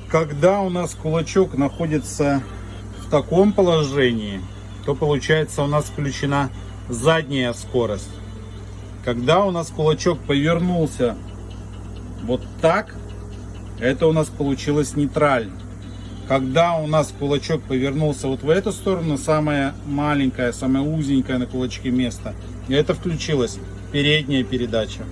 Когда у нас кулачок находится в таком положении, то получается у нас включена задняя скорость. Когда у нас кулачок повернулся вот так, это у нас получилось нейтраль. Когда у нас кулачок повернулся вот в эту сторону, самое маленькое, самое узенькое на кулачке место, это включилась передняя передача.